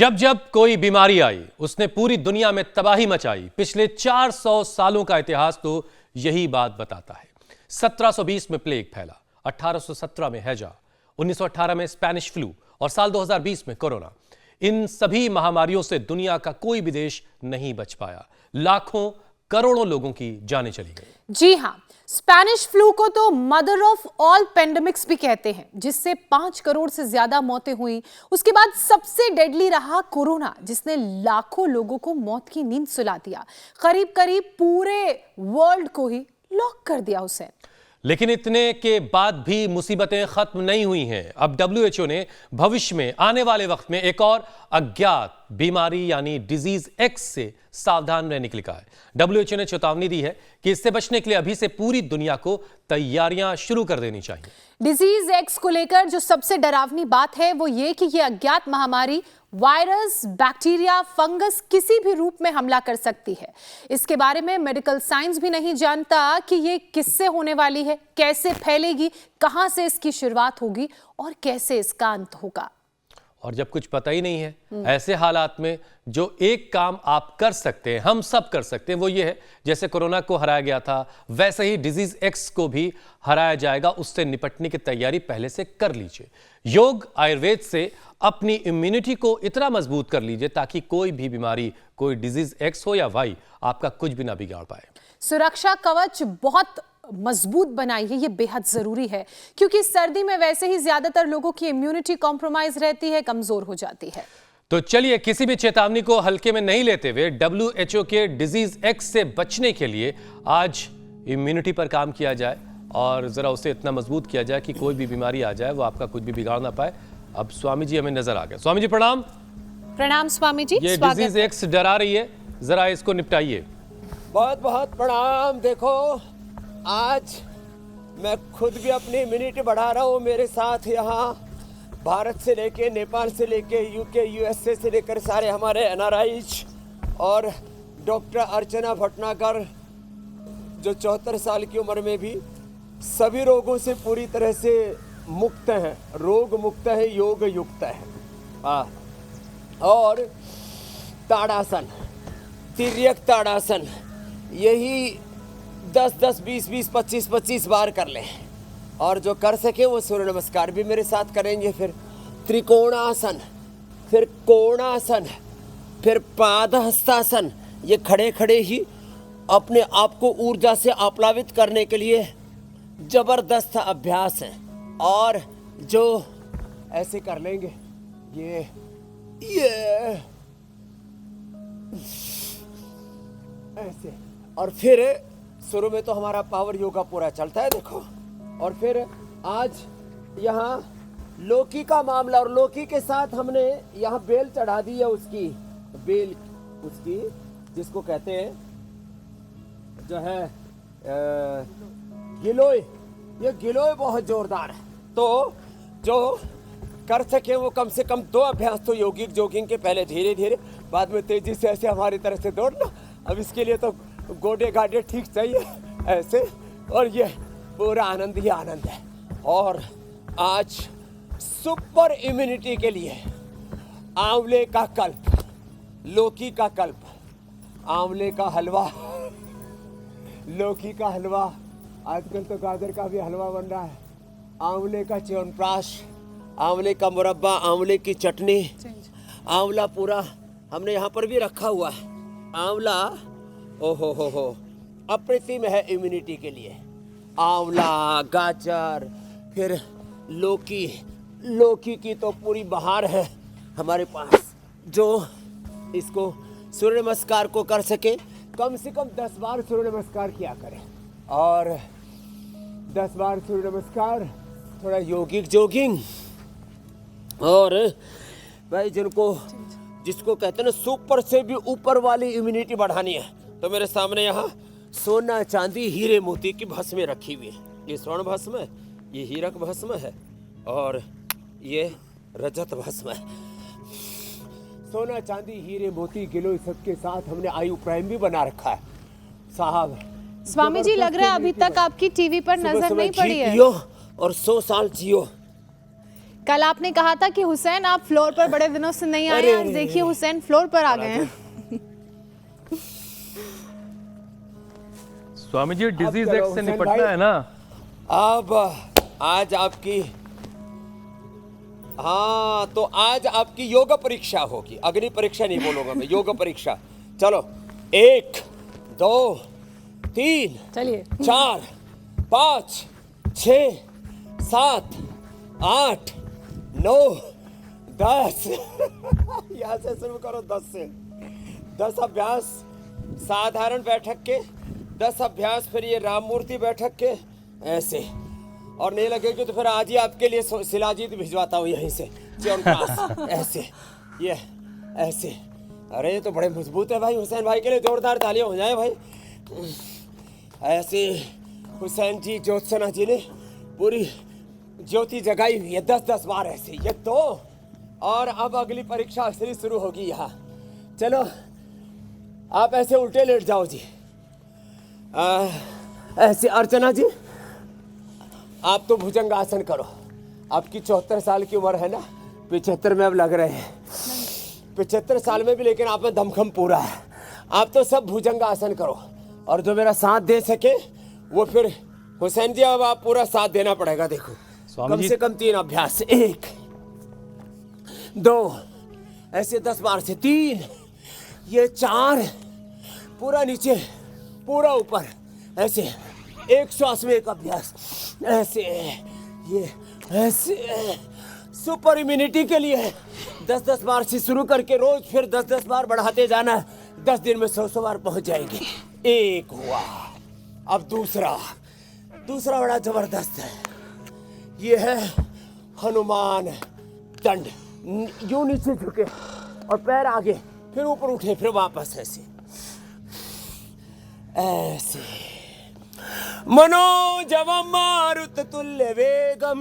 जब जब कोई बीमारी आई उसने पूरी दुनिया में तबाही मचाई। पिछले 400 सालों का इतिहास तो यही बात बताता है। 1720 में प्लेग फैला, 1817 में हैजा, 1918 में स्पेनिश फ्लू और साल 2020 में कोरोना। इन सभी महामारियों से दुनिया का कोई भी देश नहीं बच पाया। लाखों करोड़ों लोगों की जानें चली गई। जी हां, स्पेनिश फ्लू को तो मदर ऑफ ऑल पेंडेमिक्स भी कहते हैं, जिससे 5 करोड़ से ज्यादा मौतें हुई। उसके बाद सबसे डेडली रहा कोरोना, जिसने लाखों लोगों को मौत की नींद सुला दिया। करीब करीब पूरे वर्ल्ड को ही लॉक कर दिया उसे। लेकिन इतने के बाद भी मुसीबतें खत्म नहीं हुई हैं। अब WHO ने भविष्य में आने वाले वक्त में एक और अज्ञात बीमारी यानी डिजीज एक्स से सावधान रहने के लिए कहा है। WHO ने चेतावनी दी है कि इससे बचने के लिए अभी से पूरी दुनिया को तैयारियां शुरू कर देनी चाहिए। डिजीज एक्स को लेकर जो सबसे डरावनी बात है वो ये कि ये अज्ञात महामारी वायरस, बैक्टीरिया, फंगस किसी भी रूप में हमला कर सकती है। इसके बारे में मेडिकल साइंस भी नहीं जानता कि ये किससे होने वाली है, कैसे फैलेगी, कहां से इसकी शुरुआत होगी और कैसे इसका अंत होगा। और जब कुछ पता ही नहीं है, ऐसे हालात में जो एक काम आप कर सकते हैं, हम सब कर सकते हैं, वो ये है, जैसे कोरोना को हराया गया था वैसे ही डिजीज एक्स को भी हराया जाएगा। उससे निपटने की तैयारी पहले से कर लीजिए। योग आयुर्वेद से अपनी इम्यूनिटी को इतना मजबूत कर लीजिए ताकि कोई भी बीमारी, कोई डिजीज एक्स हो या वाई, आपका कुछ भी ना बिगाड़ पाए। सुरक्षा कवच बहुत मजबूत बनाइए, ये बेहद जरूरी है, क्योंकि सर्दी में वैसे ही ज्यादातर लोगों की इम्यूनिटी कॉम्प्रोमाइज रहती है, कमजोर हो जाती है। तो चलिए किसी भी चेतावनी को हल्के में नहीं लेते हुए WHO के डिजीज एक्स से बचने के लिए आज इम्यूनिटी पर काम किया जाए और जरा उसे इतना मजबूत किया जाए कि कोई भी बीमारी आ जाए वो आपका कुछ भी बिगाड़ ना पाए। अब स्वामी जी हमें नजर आ गए। स्वामी जी प्रणाम। प्रणाम स्वामी जी। ये डिजीज एक्स डरा रही है, जरा इसको निपटाइए। बहुत बहुत प्रणाम। देखो, आज मैं खुद भी अपनी इम्यूनिटी बढ़ा रहा हूँ। मेरे साथ यहाँ भारत से लेके, नेपाल से लेके, UK, USA से लेकर सारे हमारे NRIs और डॉक्टर अर्चना भटनागर जो 74 साल की उम्र में भी सभी रोगों से पूरी तरह से मुक्त हैं, रोग मुक्त है, योग युक्त है। और ताड़ासन, तिर्यक ताड़ासन, यही 10-10, 20-20, 25-25 बार कर लें। और जो कर सके वो सूर्य नमस्कार भी मेरे साथ करेंगे। फिर त्रिकोणासन, फिर कोणासन, फिर पादहस्तासन। ये खड़े खड़े ही अपने आप को ऊर्जा से आप्लावित करने के लिए जबरदस्त अभ्यास है। और जो ऐसे कर लेंगे, ये ऐसे, और फिर शुरू में तो हमारा पावर योगा पूरा चलता है, देखो। और फिर आज यहाँ लौकी का मामला, और लौकी के साथ हमने यहाँ बेल चढ़ा दी है, उसकी बेल, उसकी जिसको कहते हैं जो है गिलोय। ये गिलोय बहुत जोरदार है। तो जो कर सके वो कम से कम 2 अभ्यास तो यौगिक जॉगिंग के पहले धीरे धीरे, बाद में तेजी से ऐसे हमारी तरह से दौड़ना। अब इसके लिए तो गोडे गाडे ठीक चाहिए ऐसे। और ये पूरा आनंद ही आनंद है। और आज सुपर इम्यूनिटी के लिए आंवले का कल्प, लौकी का कल्प, आंवले का हलवा, लौकी का हलवा, आजकल तो गाजर का भी हलवा बन रहा है, आंवले का च्यवनप्राश, आंवले का मुरब्बा, आंवले की चटनी, आंवला पूरा हमने यहाँ पर भी रखा हुआ है। आंवला हो अप्रतिम है इम्यूनिटी के लिए। आंवला, गाजर, फिर लौकी, लौकी की तो पूरी बहार है हमारे पास। जो इसको सूर्य नमस्कार को कर सके, कम से कम 10 बार सूर्य नमस्कार किया करें। और 10 बार सूर्य नमस्कार, थोड़ा यौगिक जॉगिंग। और भाई जिसको कहते हैं ना सुपर से भी ऊपर वाली इम्यूनिटी बढ़ानी है, तो मेरे सामने यहाँ सोना, चांदी, हीरे मोती की भस्में रखी हुई है। ये स्वर्ण भस्म है, ये हीरक भस्म है और ये रजत भस्म है। सोना, चांदी, हीरे मोती, गिलोय, सबके साथ हमने आयु प्राइम भी बना रखा है साहब। स्वामी जी, लग रहा है अभी तक आपकी टीवी पर नजर नहीं पड़ी है। पियो और 100 साल जियो। कल आपने कहा था कि हुसैन आप फ्लोर पर बड़े दिनों से नहीं आए, आज देखिए हुसैन फ्लोर पर आ गए हैं। स्वामी जी डिजीज चलो, एक्ट से हुसैन निपटना भाई। है ना। अब आज आपकी, हाँ तो आज आपकी योग परीक्षा होगी, अग्नि परीक्षा नहीं बोलूंगा मैं, योग परीक्षा। चलो 1 2 3 चलिए 4 5 6 7 8 9 10 यहाँ से शुरू करो 10 से। 10 अभ्यास साधारण बैठक के, 10 अभ्यास फिर ये राम मूर्ति बैठक के, ऐसे। और नहीं लगेगी तो फिर आज ही आपके लिए शिलाजीत भिजवाता हूँ यहीं से, च्यवनप्राश ऐसे, ये ऐसे। अरे ये तो बड़े मजबूत है भाई। हुसैन भाई के लिए जोरदार तालियां हो जाए भाई। ऐसे हुसैन जी, ज्योत्सना जी ने पूरी ज्योति जगाई हुई है 10-10 बार ऐसे, ये तो। और अब अगली परीक्षा असली शुरू होगी यहाँ। चलो आप ऐसे उल्टे लेट जाओ जी, ऐसे। अर्चना जी आप तो भुजंग आसन करो। आपकी 74 साल की उम्र है ना, 75 में अब लग रहे हैं, 75 साल में भी, लेकिन आप में दमखम पूरा है। आप तो सब भुजंग आसन करो, और जो मेरा साथ दे सके वो फिर हुसैन जी अब आप पूरा साथ देना पड़ेगा। देखो कम से कम 3 अभ्यास, 1 2 ऐसे 10 बार से, 3 ये 4 पूरा नीचे पूरा ऊपर ऐसे, 1 श्वास में 1 अभ्यास ऐसे, ये ऐसे। सुपर इम्यूनिटी के लिए 10-10 बार से शुरू करके रोज फिर 10-10 बार बढ़ाते जाना। 10 दिन में 100 बार पहुंच जाएगी। 1 हुआ। अब दूसरा बड़ा जबरदस्त है, ये है हनुमान दंड। यूं नीचे झुके और पैर आगे, फिर ऊपर उठे, फिर वापस ऐसे ऐसे। मनोजवम मारुततुल्य वेगम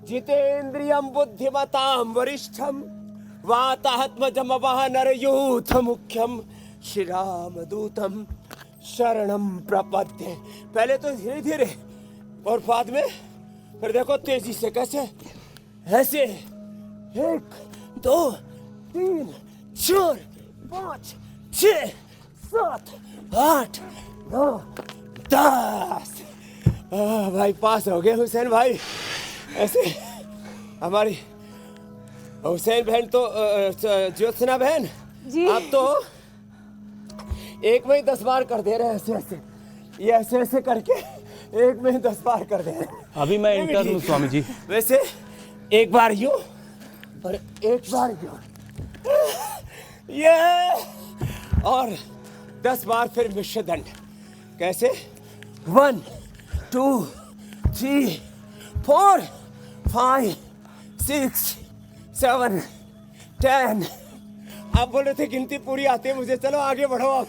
जितेन्द्रियं बुद्धिमतां वरिष्ठम वातात्मजम वानरयूथ मुख्यम श्रीरामदूतम शरणम प्रपद्ये। पहले तो धीरे धीरे और बाद में फिर देखो तेजी से कैसे, ऐसे 1 2 3 4 5 6 7 8 9 10। भाई पास हो गए हुसैन भाई। ऐसे हमारी हुसैन बहन तो ज्योत्सना बहन जी, आप तो 1 में ही 10 बार कर दे रहे हैं, ऐसे ऐसे, ये ऐसे ऐसे करके 1 में ही 10 बार कर दे रहे हैं। अभी मैं इंटर्न हूँ स्वामी जी। वैसे 1 बार यूं और 1 बार यूं, ये, और 10 बार फिर मिश्र दंड। कैसे? 1 2 3 4 5 6 7 10। आप बोल रहे थे गिनती पूरी आती है मुझे, चलो आगे बढ़ो आप।